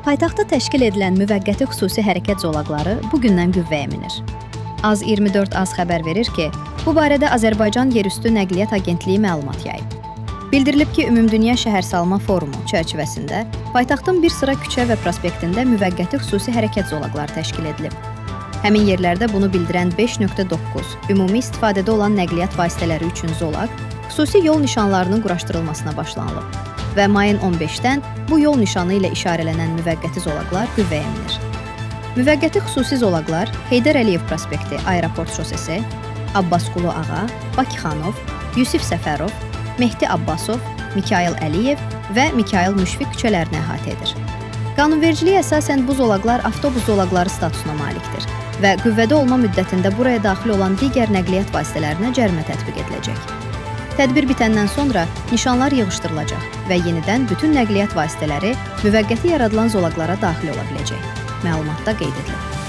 Paytaxtda təşkil edilən müvəqqəti xüsusi hərəkət zolaqları bugündən qüvvəyə minir. AZ24 xəbər verir ki, bu barədə Azərbaycan Yerüstü Nəqliyyat Agentliyi məlumat yayıb. Bildirilib ki, Ümumdünya Şəhərsalma Forumu çərçivəsində paytaxtın bir sıra küçə və prospektində müvəqqəti xüsusi hərəkət zolaqları təşkil edilib. Həmin yerlərdə bunu bildirən 5.9 ümumi istifadədə olan nəqliyyat vasitələri üçün zolaq, xüsusi yol nişanlarının quraşdırılmasına başlanılıb və mayın 15-dən bu yol nişanı ilə işarələnən müvəqqəti zolaqlar qüvvəyə minir. Müvəqqəti xüsusi zolaqlar Heydər Əliyev prospekti, Aeroport şosesi, Abbasqulu Ağa, Bakıxanov, Yusif Səfərov, Mehdi Abbasov, Mikayıl Əliyev və Mikayıl Müşfiq küçələrini əhatə edir. Qanunvericiliyə əsasən bu zolaqlar avtobus zolaqları statusuna malikdir və qüvvədə olma müddətində buraya daxil olan digər nəqliyyat vasitələrinə cərimə tətbiq ediləcək. Tədbir bitəndən sonra nişanlar yığışdırılacaq və yenidən bütün nəqliyyat vasitələri müvəqqəti yaradılan zolaqlara daxil ola biləcək. Məlumatda qeyd edilib.